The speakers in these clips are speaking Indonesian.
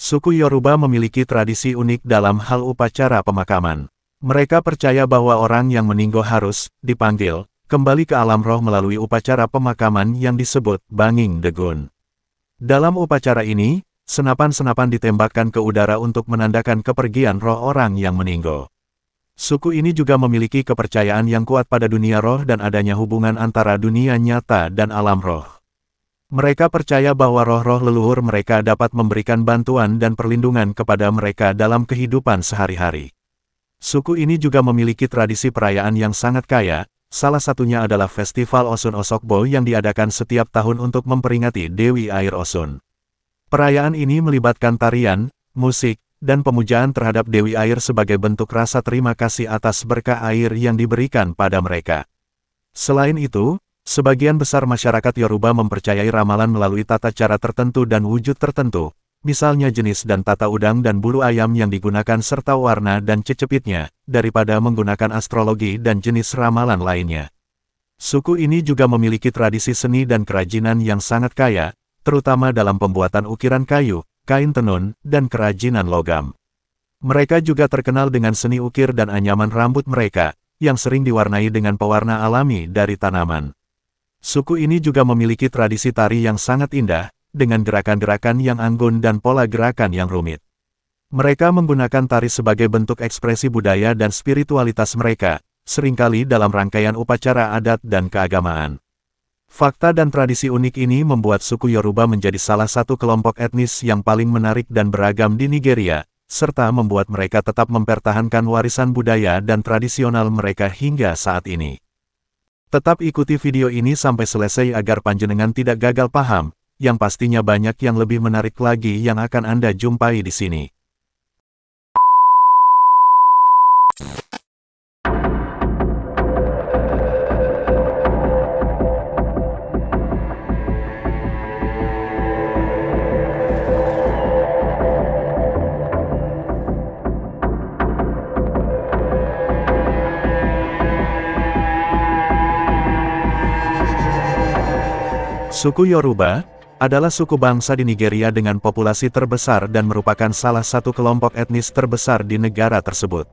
Suku Yoruba memiliki tradisi unik dalam hal upacara pemakaman. Mereka percaya bahwa orang yang meninggal harus dipanggil kembali ke alam roh melalui upacara pemakaman yang disebut Banging Degun. Dalam upacara ini, senapan-senapan ditembakkan ke udara untuk menandakan kepergian roh orang yang meninggal. Suku ini juga memiliki kepercayaan yang kuat pada dunia roh dan adanya hubungan antara dunia nyata dan alam roh. Mereka percaya bahwa roh-roh leluhur mereka dapat memberikan bantuan dan perlindungan kepada mereka dalam kehidupan sehari-hari. Suku ini juga memiliki tradisi perayaan yang sangat kaya, salah satunya adalah Festival Osun Osogbo yang diadakan setiap tahun untuk memperingati Dewi Air Osun. Perayaan ini melibatkan tarian, musik, dan pemujaan terhadap Dewi Air sebagai bentuk rasa terima kasih atas berkah air yang diberikan pada mereka. Selain itu, sebagian besar masyarakat Yoruba mempercayai ramalan melalui tata cara tertentu dan wujud tertentu, misalnya jenis dan tata udang dan bulu ayam yang digunakan serta warna dan cecepitnya, daripada menggunakan astrologi dan jenis ramalan lainnya. Suku ini juga memiliki tradisi seni dan kerajinan yang sangat kaya, terutama dalam pembuatan ukiran kayu, kain tenun, dan kerajinan logam. Mereka juga terkenal dengan seni ukir dan anyaman rambut mereka, yang sering diwarnai dengan pewarna alami dari tanaman. Suku ini juga memiliki tradisi tari yang sangat indah, dengan gerakan-gerakan yang anggun dan pola gerakan yang rumit. Mereka menggunakan tari sebagai bentuk ekspresi budaya dan spiritualitas mereka, seringkali dalam rangkaian upacara adat dan keagamaan. Fakta dan tradisi unik ini membuat suku Yoruba menjadi salah satu kelompok etnis yang paling menarik dan beragam di Nigeria, serta membuat mereka tetap mempertahankan warisan budaya dan tradisional mereka hingga saat ini. Tetap ikuti video ini sampai selesai agar panjenengan tidak gagal paham, yang pastinya banyak yang lebih menarik lagi yang akan Anda jumpai di sini. Suku Yoruba adalah suku bangsa di Nigeria dengan populasi terbesar dan merupakan salah satu kelompok etnis terbesar di negara tersebut.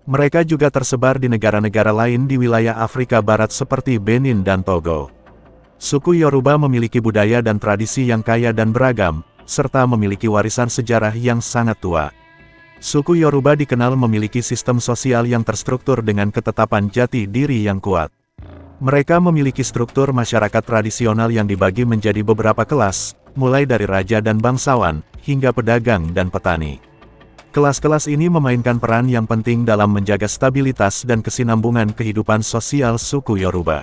Mereka juga tersebar di negara-negara lain di wilayah Afrika Barat seperti Benin dan Togo. Suku Yoruba memiliki budaya dan tradisi yang kaya dan beragam, serta memiliki warisan sejarah yang sangat tua. Suku Yoruba dikenal memiliki sistem sosial yang terstruktur dengan ketetapan jati diri yang kuat. Mereka memiliki struktur masyarakat tradisional yang dibagi menjadi beberapa kelas, mulai dari raja dan bangsawan, hingga pedagang dan petani. Kelas-kelas ini memainkan peran yang penting dalam menjaga stabilitas dan kesinambungan kehidupan sosial suku Yoruba.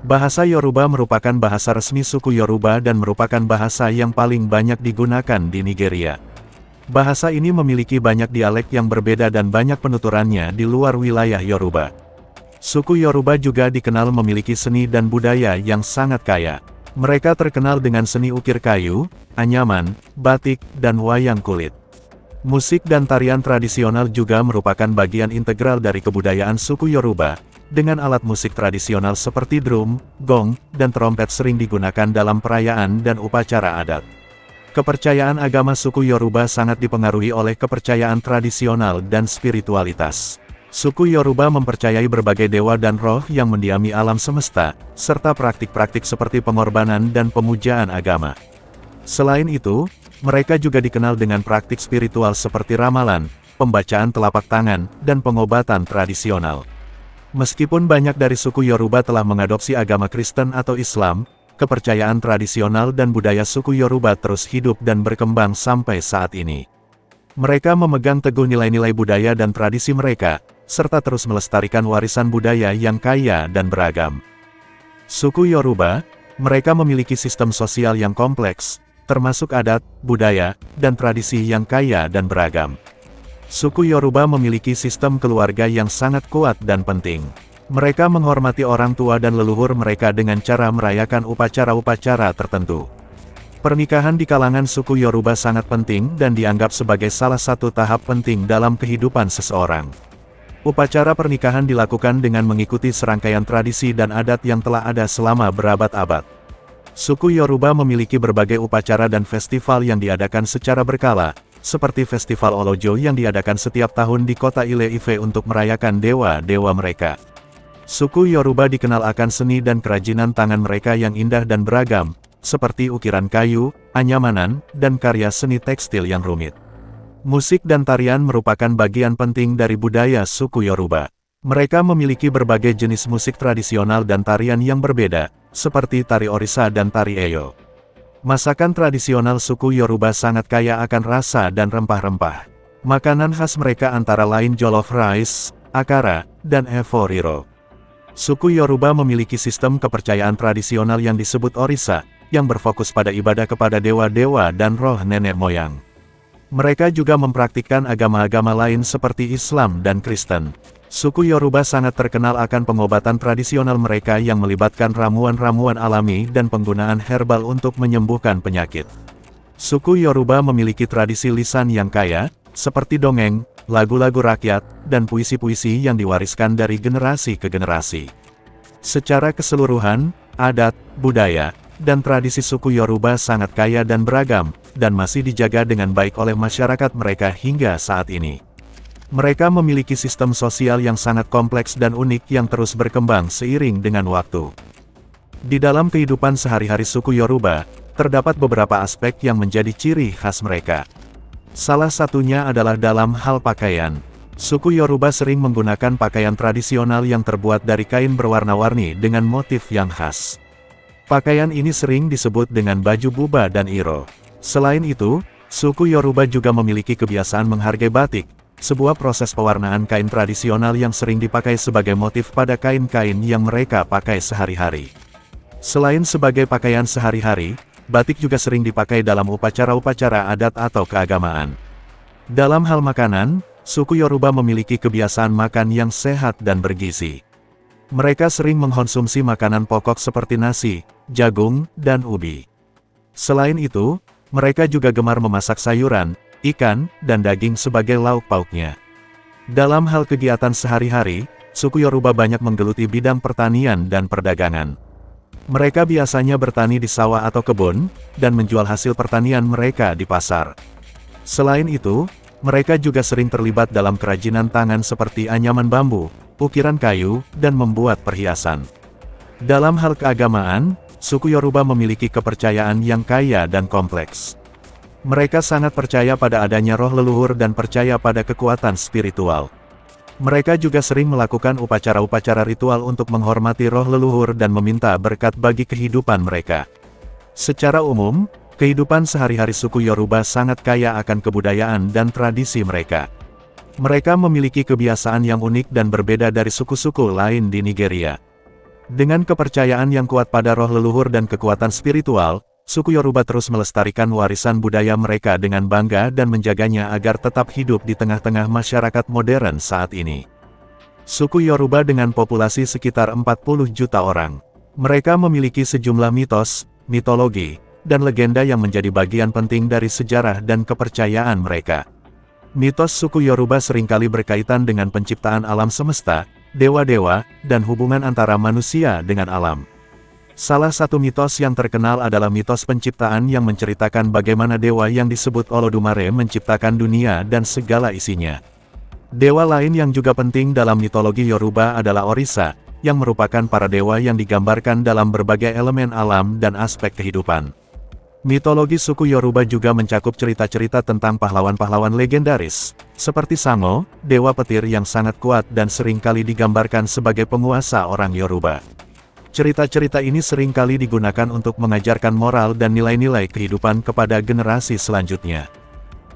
Bahasa Yoruba merupakan bahasa resmi suku Yoruba dan merupakan bahasa yang paling banyak digunakan di Nigeria. Bahasa ini memiliki banyak dialek yang berbeda dan banyak penuturannya di luar wilayah Yoruba. Suku Yoruba juga dikenal memiliki seni dan budaya yang sangat kaya. Mereka terkenal dengan seni ukir kayu, anyaman, batik, dan wayang kulit. Musik dan tarian tradisional juga merupakan bagian integral dari kebudayaan suku Yoruba, dengan alat musik tradisional seperti drum, gong, dan trompet sering digunakan dalam perayaan dan upacara adat. Kepercayaan agama suku Yoruba sangat dipengaruhi oleh kepercayaan tradisional dan spiritualitas. Suku Yoruba mempercayai berbagai dewa dan roh yang mendiami alam semesta, serta praktik-praktik seperti pengorbanan dan pemujaan agama. Selain itu, mereka juga dikenal dengan praktik spiritual seperti ramalan, pembacaan telapak tangan, dan pengobatan tradisional. Meskipun banyak dari suku Yoruba telah mengadopsi agama Kristen atau Islam, kepercayaan tradisional dan budaya suku Yoruba terus hidup dan berkembang sampai saat ini. Mereka memegang teguh nilai-nilai budaya dan tradisi mereka, serta terus melestarikan warisan budaya yang kaya dan beragam. Suku Yoruba, mereka memiliki sistem sosial yang kompleks, termasuk adat, budaya, dan tradisi yang kaya dan beragam. Suku Yoruba memiliki sistem keluarga yang sangat kuat dan penting. Mereka menghormati orang tua dan leluhur mereka dengan cara merayakan upacara-upacara tertentu. Pernikahan di kalangan suku Yoruba sangat penting dan dianggap sebagai salah satu tahap penting dalam kehidupan seseorang. Upacara pernikahan dilakukan dengan mengikuti serangkaian tradisi dan adat yang telah ada selama berabad-abad. Suku Yoruba memiliki berbagai upacara dan festival yang diadakan secara berkala, seperti Festival Olojo yang diadakan setiap tahun di kota Ile-Ife untuk merayakan dewa-dewa mereka. Suku Yoruba dikenal akan seni dan kerajinan tangan mereka yang indah dan beragam, seperti ukiran kayu, anyamanan, dan karya seni tekstil yang rumit. Musik dan tarian merupakan bagian penting dari budaya suku Yoruba. Mereka memiliki berbagai jenis musik tradisional dan tarian yang berbeda, seperti tari Orisa dan tari Eyo. Masakan tradisional suku Yoruba sangat kaya akan rasa dan rempah-rempah. Makanan khas mereka antara lain jollof rice, akara, dan eforiro. Suku Yoruba memiliki sistem kepercayaan tradisional yang disebut Orisa, yang berfokus pada ibadah kepada dewa-dewa dan roh nenek moyang. Mereka juga mempraktikkan agama-agama lain seperti Islam dan Kristen. Suku Yoruba sangat terkenal akan pengobatan tradisional mereka yang melibatkan ramuan-ramuan alami dan penggunaan herbal untuk menyembuhkan penyakit. Suku Yoruba memiliki tradisi lisan yang kaya, seperti dongeng, lagu-lagu rakyat, dan puisi-puisi yang diwariskan dari generasi ke generasi. Secara keseluruhan, adat, budaya, dan tradisi suku Yoruba sangat kaya dan beragam, dan masih dijaga dengan baik oleh masyarakat mereka hingga saat ini. Mereka memiliki sistem sosial yang sangat kompleks dan unik yang terus berkembang seiring dengan waktu. Di dalam kehidupan sehari-hari suku Yoruba, terdapat beberapa aspek yang menjadi ciri khas mereka. Salah satunya adalah dalam hal pakaian. Suku Yoruba sering menggunakan pakaian tradisional yang terbuat dari kain berwarna-warni dengan motif yang khas. Pakaian ini sering disebut dengan baju buba dan iro. Selain itu, suku Yoruba juga memiliki kebiasaan menghargai batik, sebuah proses pewarnaan kain tradisional yang sering dipakai sebagai motif pada kain-kain yang mereka pakai sehari-hari. Selain sebagai pakaian sehari-hari, batik juga sering dipakai dalam upacara-upacara adat atau keagamaan. Dalam hal makanan, suku Yoruba memiliki kebiasaan makan yang sehat dan bergizi. Mereka sering mengkonsumsi makanan pokok seperti nasi, jagung, dan ubi. Selain itu, mereka juga gemar memasak sayuran, ikan, dan daging sebagai lauk pauknya. Dalam hal kegiatan sehari-hari, suku Yoruba banyak menggeluti bidang pertanian dan perdagangan. Mereka biasanya bertani di sawah atau kebun, dan menjual hasil pertanian mereka di pasar. Selain itu, mereka juga sering terlibat dalam kerajinan tangan seperti anyaman bambu, ukiran kayu, dan membuat perhiasan. Dalam hal keagamaan, suku Yoruba memiliki kepercayaan yang kaya dan kompleks. Mereka sangat percaya pada adanya roh leluhur dan percaya pada kekuatan spiritual. Mereka juga sering melakukan upacara-upacara ritual untuk menghormati roh leluhur dan meminta berkat bagi kehidupan mereka. Secara umum, kehidupan sehari-hari suku Yoruba sangat kaya akan kebudayaan dan tradisi mereka. Mereka memiliki kebiasaan yang unik dan berbeda dari suku-suku lain di Nigeria. Dengan kepercayaan yang kuat pada roh leluhur dan kekuatan spiritual, suku Yoruba terus melestarikan warisan budaya mereka dengan bangga dan menjaganya agar tetap hidup di tengah-tengah masyarakat modern saat ini. Suku Yoruba dengan populasi sekitar 40 juta orang. Mereka memiliki sejumlah mitos, mitologi, dan legenda yang menjadi bagian penting dari sejarah dan kepercayaan mereka. Mitos suku Yoruba seringkali berkaitan dengan penciptaan alam semesta, dewa-dewa, dan hubungan antara manusia dengan alam. Salah satu mitos yang terkenal adalah mitos penciptaan yang menceritakan bagaimana dewa yang disebut Olodumare menciptakan dunia dan segala isinya. Dewa lain yang juga penting dalam mitologi Yoruba adalah Orisa, yang merupakan para dewa yang digambarkan dalam berbagai elemen alam dan aspek kehidupan. Mitologi suku Yoruba juga mencakup cerita-cerita tentang pahlawan-pahlawan legendaris, seperti Sango, dewa petir yang sangat kuat dan seringkali digambarkan sebagai penguasa orang Yoruba. Cerita-cerita ini seringkali digunakan untuk mengajarkan moral dan nilai-nilai kehidupan kepada generasi selanjutnya.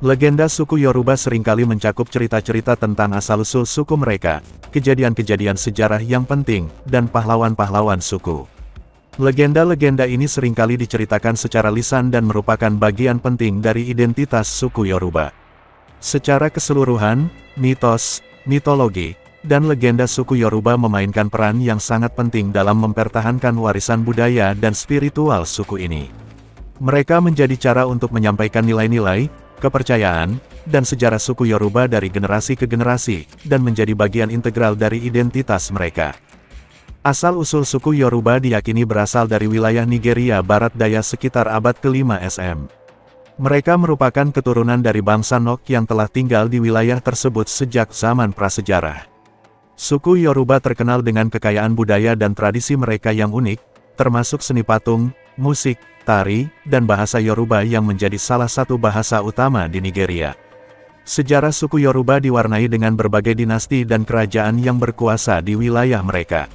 Legenda suku Yoruba seringkali mencakup cerita-cerita tentang asal-usul suku mereka, kejadian-kejadian sejarah yang penting, dan pahlawan-pahlawan suku. Legenda-legenda ini seringkali diceritakan secara lisan dan merupakan bagian penting dari identitas suku Yoruba. Secara keseluruhan, mitos, mitologi, dan legenda suku Yoruba memainkan peran yang sangat penting dalam mempertahankan warisan budaya dan spiritual suku ini. Mereka menjadi cara untuk menyampaikan nilai-nilai, kepercayaan, dan sejarah suku Yoruba dari generasi ke generasi, dan menjadi bagian integral dari identitas mereka. Asal-usul suku Yoruba diyakini berasal dari wilayah Nigeria Barat Daya sekitar abad ke-5 SM. Mereka merupakan keturunan dari bangsa Nok yang telah tinggal di wilayah tersebut sejak zaman prasejarah. Suku Yoruba terkenal dengan kekayaan budaya dan tradisi mereka yang unik, termasuk seni patung, musik, tari, dan bahasa Yoruba yang menjadi salah satu bahasa utama di Nigeria. Sejarah suku Yoruba diwarnai dengan berbagai dinasti dan kerajaan yang berkuasa di wilayah mereka.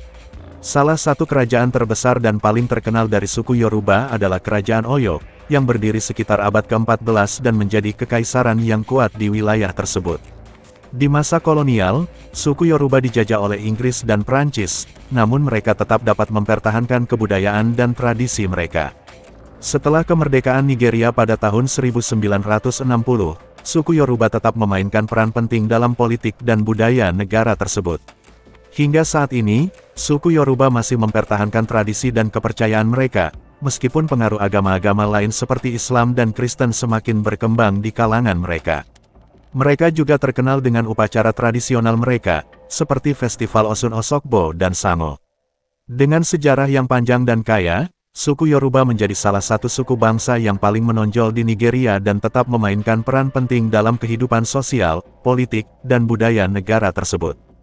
Salah satu kerajaan terbesar dan paling terkenal dari suku Yoruba adalah Kerajaan Oyo, yang berdiri sekitar abad ke-14 dan menjadi kekaisaran yang kuat di wilayah tersebut. Di masa kolonial, suku Yoruba dijajah oleh Inggris dan Prancis, namun mereka tetap dapat mempertahankan kebudayaan dan tradisi mereka. Setelah kemerdekaan Nigeria pada tahun 1960, suku Yoruba tetap memainkan peran penting dalam politik dan budaya negara tersebut. Hingga saat ini, suku Yoruba masih mempertahankan tradisi dan kepercayaan mereka, meskipun pengaruh agama-agama lain seperti Islam dan Kristen semakin berkembang di kalangan mereka. Mereka juga terkenal dengan upacara tradisional mereka, seperti Festival Osun Osogbo dan Sango. Dengan sejarah yang panjang dan kaya, suku Yoruba menjadi salah satu suku bangsa yang paling menonjol di Nigeria dan tetap memainkan peran penting dalam kehidupan sosial, politik, dan budaya negara tersebut.